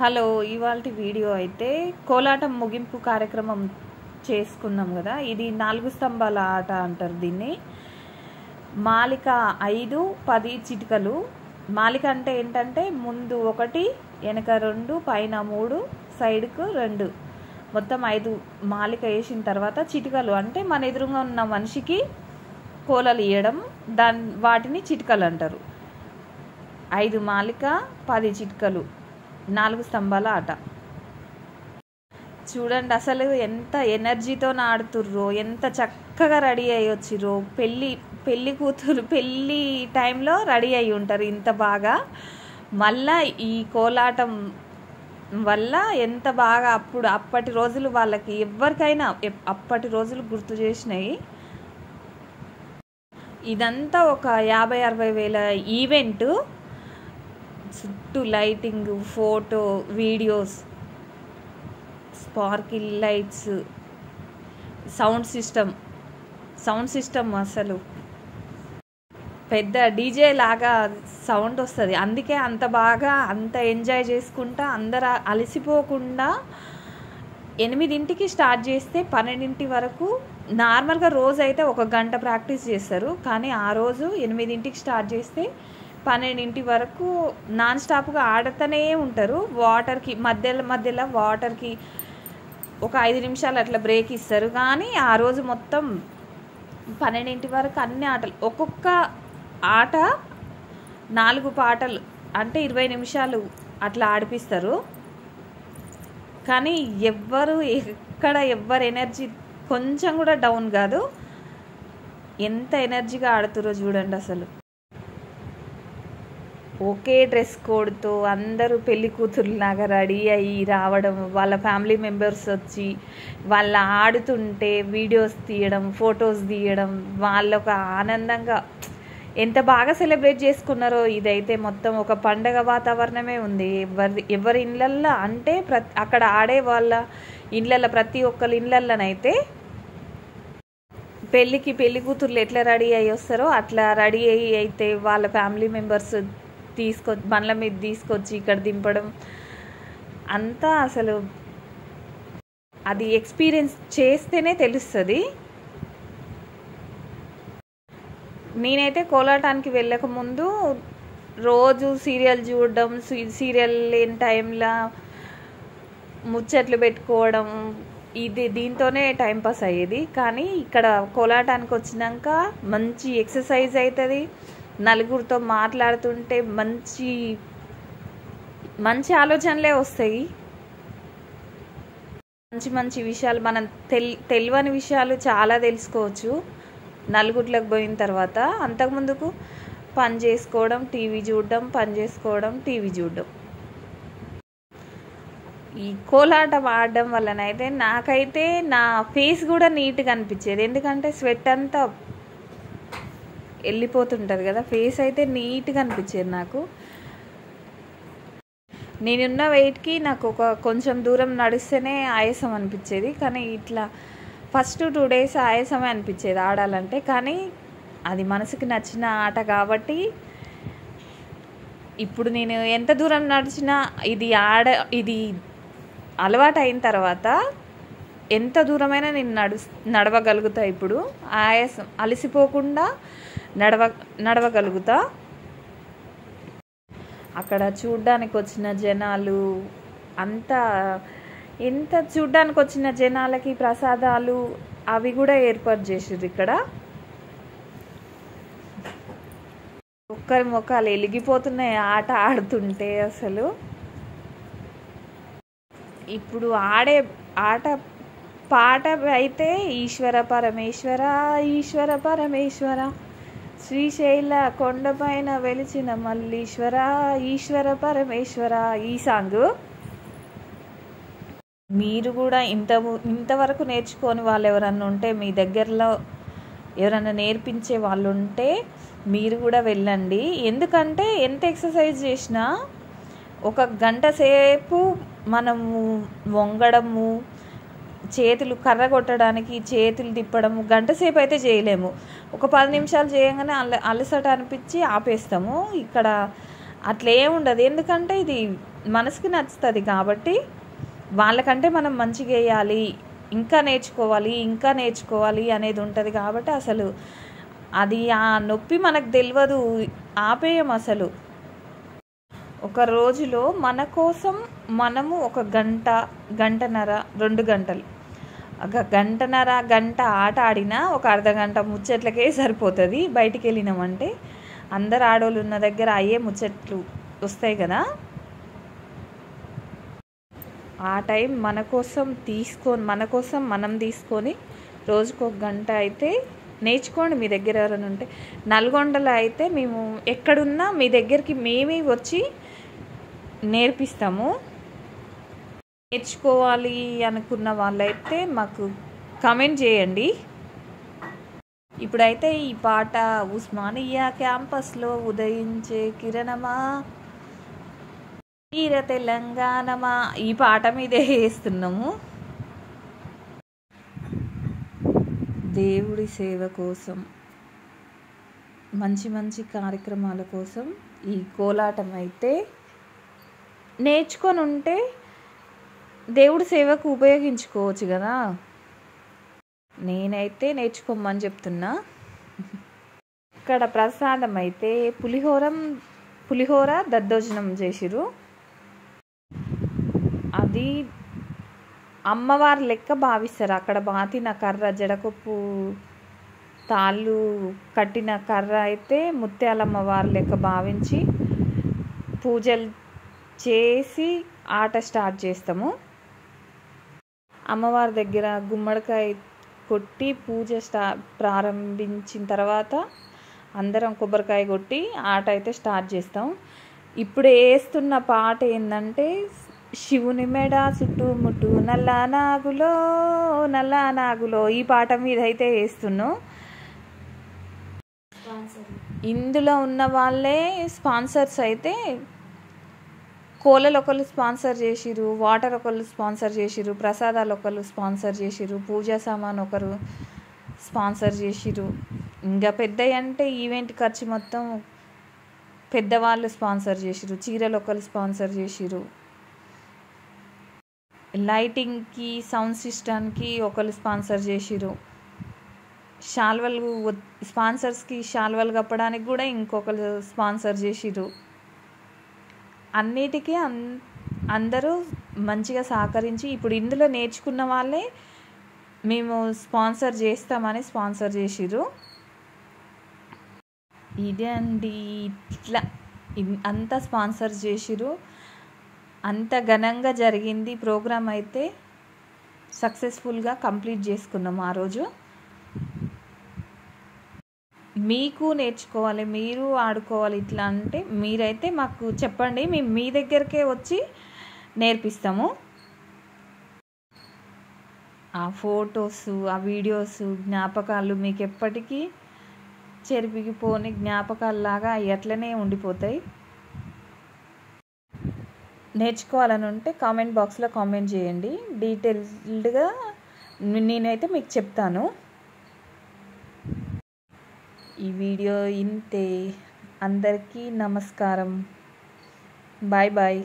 Hello, ఇవాల్టి video అయితే కోలాటం ముగింపు కార్యక్రమం చేసుకున్నాం కదా. ఇది 4 స్తంభాల ఆట అంటారు దీన్ని. మాలిక 5, 10 చిటికలు. మాలిక అంటే ఏంటంటే ముందు 1, వెనక 2, పైన 3, సైడ్కు 2, మొత్తం 5 మాలిక వేసిన తర్వాత చిటికలు అంటే మన ఎదురుగా ఉన్న మనిషికి కోలలు ఇవ్వడం, వాటిని చిటికలు అంటారు. 5 మాలిక, 10 చిటికలు, 4 స్తంభాల ఆట. చూడండి అసలు ఎంత ఎనర్జీతో ఆడుతుర్రో, ఎంత చక్కగా రెడీ అయ్యి వచ్చిర్రో. పెళ్ళి కూతురు పెళ్ళి టైంలో రెడీ అయ్యి ఉంటారు ఇంత బాగా. మళ్ళా ఈ కోలాటం వల్ల ఎంత బాగా అప్పటి రోజులు వాళ్ళకి ఎవరికైనా అప్పటి రోజులు గుర్తు చేసినాయి. ఇదంతా ఒక 50-60 వేల ఈవెంట్. చుట్టూ lighting, photo, videos, sparkle lights, sound system అసలు పెద్ద డీజే లాగా సౌండ్ వస్తుంది. అందుకే అంత బాగా అంత ఎంజాయ్ చేసుకుంటా అందరూ అలసిపోకుండా 8ంటికి స్టార్ట్ చేస్తే 12 వరకు. నార్మల్గా రోజు అయితే 1 గంట ప్రాక్టీస్ చేస్తారు, కానీ ఆ రోజు 8ంటికి స్టార్ట్ చేస్తే 12 వరకు నాన్ స్టాప్గా ఆడుతూనే ఉంటారు. వాటర్కి మధ్యలో వాటర్కి ఒక 5 నిమిషాలు అట్లా బ్రేక్ ఇస్తారు, కానీ ఆ రోజు మొత్తం 12 వరకు అన్ని ఆటలు. ఒక్కొక్క ఆట 4 పాటలు అంటే 20 నిమిషాలు అట్లా ఆడిపిస్తారు. కానీ ఎవ్వరు ఎనర్జీ కొంచెం కూడా డౌన్ కాదు. ఎంత ఎనర్జీగా ఆడుతురో చూడండి అసలు. ఒకే డ్రెస్ కోడ్తో అందరూ పెళ్లి కూతురులాగా రెడీ అయ్యి రావడం, వాళ్ళ ఫ్యామిలీ మెంబర్స్ వచ్చి వాళ్ళ ఆడుతుంటే వీడియోస్ తీయడం, ఫొటోస్ తీయడం, వాళ్ళొక ఆనందంగా ఎంత బాగా సెలబ్రేట్ చేసుకున్నారో. ఇదైతే మొత్తం ఒక పండగ వాతావరణమే ఉంది. ఎవరి ఇళ్ళల్లో అంటే అక్కడ ఆడే వాళ్ళ ఇళ్ళల్లో ప్రతి ఒక్కరి ఇళ్ళల్లోనైతే పెళ్ళి కూతుర్లు ఎట్లా రెడీ అయ్యి వస్తారో అట్లా రెడీ అయితే వాళ్ళ ఫ్యామిలీ మెంబర్స్ బండ్ల మీద తీసుకొచ్చి ఇక్కడ దింపడం అంతా అసలు అది ఎక్స్పీరియన్స్ చేస్తేనే తెలుస్తుంది. నేనైతే కోలాటానికి వెళ్ళకముందు రోజు సీరియల్ చూడడం, సీరియల్ లేని టైంలో ముచ్చట్లు పెట్టుకోవడం, దీంతోనే టైంపాస్ అయ్యేది. కానీ ఇక్కడ కోలాటానికి వచ్చినాక మంచి ఎక్సర్సైజ్ అవుతుంది. నలుగురితో మాట్లాడుతుంటే మంచి ఆలోచనలే వస్తాయి. మంచి విషయాలు, మనం తెలియని విషయాలు చాలా తెలుసుకోవచ్చు నలుగురిలోకి పోయిన తర్వాత. అంతకుముందుకు పని చేసుకోవడం, టీవీ చూడడం. ఈ కోలాటం ఆడడం వల్లనైతే నాకైతే నా ఫేస్ కూడా నీట్గా అనిపించేది. ఎందుకంటే స్వెట్ అంతా వెళ్ళిపోతుంటుంది కదా, ఫేస్ అయితే నీట్గా అనిపించేది నాకు. నేనున్న వెయిట్కి నాకు కొంచెం దూరం నడిస్తేనే ఆయాసం అనిపించేది, కానీ ఇట్లా ఫస్ట్ 2 డేస్ ఆయాసమే అనిపించేది ఆడాలంటే. కానీ అది మనసుకి నచ్చిన ఆట కాబట్టి ఇప్పుడు నేను ఎంత దూరం నడిచినా ఇది అలవాటు అయిన తర్వాత ఎంత దూరమైనా నేను నడవగలుగుతా. ఇప్పుడు ఆయాసం అలసిపోకుండా నడవగలుగుతా. అక్కడ చూడ్డానికి వచ్చిన జనాలు చూడ్డానికి వచ్చిన జనాలకి ప్రసాదాలు అవి కూడా ఏర్పాటు చేసారు ఇక్కడ. ఒక్కరి ముఖాలు వెలిగిపోతున్నాయి ఆట ఆడుతుంటే అసలు. ఇప్పుడు ఆడే ఆట పాట అయితే ఈశ్వర పరమేశ్వర శ్రీశైల కొండపైన వెలిచిన మల్లీశ్వర ఈశ్వర పరమేశ్వర ఈ సాంగ్. మీరు కూడా ఇంతవరకు నేర్చుకొని వాళ్ళు ఎవరన్నా ఉంటే, మీ దగ్గరలో ఎవరన్నా నేర్పించే వాళ్ళు ఉంటే మీరు కూడా వెళ్ళండి. ఎందుకంటే ఎంత ఎక్సర్సైజ్ చేసినా 1 గంట సేపు మనము వంగడము, చేతులు కర్ర కొట్టడానికి చేతులు తిప్పడము గంట సేపు అయితే చేయలేము. ఒక 10 నిమిషాలు చేయగానే అలసట అనిపించి ఆపేస్తాము. ఇక్కడ అట్లా ఏముండదు. ఎందుకంటే ఇది మనసుకి నచ్చుతుంది కాబట్టి వాళ్ళకంటే మనం మంచిగా వేయాలి, ఇంకా నేర్చుకోవాలి అనేది ఉంటుంది కాబట్టి అసలు అది ఆ నొప్పి మనకు తెలియదు, ఆపేయం అసలు. ఒక రోజులో మన కోసం మనము ఒక గంటన్నర 2 గంటలు, ఒక గంట ఆట ఆడినా ఒక అర్ధగంట ముచ్చట్లకే సరిపోతుంది. బయటికి వెళ్ళినామంటే అందరు ఆడోళ్ళు ఉన్న దగ్గర అయ్యే ముచ్చట్లు వస్తాయి కదా. ఆ టైం మన కోసం మనం తీసుకొని రోజుకు 1 గంట అయితే నేర్చుకోండి. మీ దగ్గర ఎవరైనా ఉంటే, నల్గొండలో అయితే మేము ఎక్కడున్నా మీ దగ్గరికి మేమే వచ్చి నేర్పిస్తాము. నేర్చుకోవాలి అనుకున్న వాళ్ళైతే మాకు కామెంట్ చేయండి. ఇప్పుడైతే ఈ పాట ఉస్మానియా క్యాంపస్లో ఉదయించే కిరణమా వీర తెలంగాణమా, ఈ పాట మీదే వేస్తున్నాము. దేవుడి సేవ కోసం, మంచి కార్యక్రమాల కోసం ఈ కోలాటం అయితే నేర్చుకొని ఉంటే దేవుడి సేవకు ఉపయోగించుకోవచ్చు కదా. నేనైతే నేర్చుకోమని చెప్తున్నా. ఇక్కడ ప్రసాదం అయితే పులిహోర దద్దోజనం చేసిరు. అది అమ్మవారి లెక్క భావిస్తారు. అక్కడ బాతిన కర్ర, జడకొప్పు తాళ్ళు కట్టిన కర్ర అయితే ముత్యాలమ్మవారి లెక్క భావించి పూజలు చేసి ఆట స్టార్ట్ చేస్తాము. అమ్మవారి దగ్గర గుమ్మడికాయ కొట్టి పూజ ప్రారంభించిన తర్వాత అందరం కొబ్బరికాయ కొట్టి ఆట అయితే స్టార్ట్ చేస్తాం. ఇప్పుడు వేస్తున్న పాట ఏంటంటే, శివుని మెడ చుట్టుముట్టు నల్ల నాగులో ఈ పాట మీద అయితే వేస్తున్నాం. ఇందులో ఉన్న వాళ్ళే స్పాన్సర్స్ అయితే, కోలలు ఒకళ్ళు స్పాన్సర్ చేసిరు, వాటర్ ఒకళ్ళు స్పాన్సర్ చేసిరు, ప్రసాదాలు ఒకళ్ళు స్పాన్సర్ చేసిరు, పూజా సామాన్ ఒకరు స్పాన్సర్ చేసిరు. ఇంకా పెద్దవి అంటే ఈవెంట్ ఖర్చు మొత్తం పెద్దవాళ్ళు స్పాన్సర్ చేసిరు. చీరలు ఒకళ్ళు స్పాన్సర్ చేసిరు, లైటింగ్కి సౌండ్ సిస్టమ్కి ఒకళ్ళు స్పాన్సర్ చేసిరు, స్పాన్సర్స్కి శాల్వలు కప్పడానికి కూడా ఇంకొకరు స్పాన్సర్ చేసిరు. అన్నిటికీ అందరూ మంచిగా సహకరించి ఇప్పుడు ఇందులో నేర్చుకున్న వాళ్ళే మేము స్పాన్సర్ చేస్తామని స్పాన్సర్ చేసిరు. ఇదే అండి, ఇట్లా అంతా స్పాన్సర్ చేసిరు. అంత ఘనంగా జరిగింది ప్రోగ్రామ్ అయితే. సక్సెస్ఫుల్గా కంప్లీట్ చేసుకున్నాము ఆ రోజు. మీకు నేర్చుకోవాలి, మీరు ఆడుకోవాలి ఇట్లా అంటే మీరైతే మాకు చెప్పండి, మేము మీ దగ్గరకే వచ్చి నేర్పిస్తాము. ఆ ఫొటోస్, ఆ వీడియోస్, జ్ఞాపకాలు మీకు ఎప్పటికీ చెరిపిగిపోని జ్ఞాపకాలలాగా అట్లనే ఉండిపోతాయి. నేర్చుకోవాలని ఉంటే కామెంట్ బాక్స్లో కామెంట్ చేయండి, డీటెయిల్డ్గా నేనైతే మీకు చెప్తాను. ఈ వీడియో ఇంతే. అందరికీ నమస్కారం. Bye bye.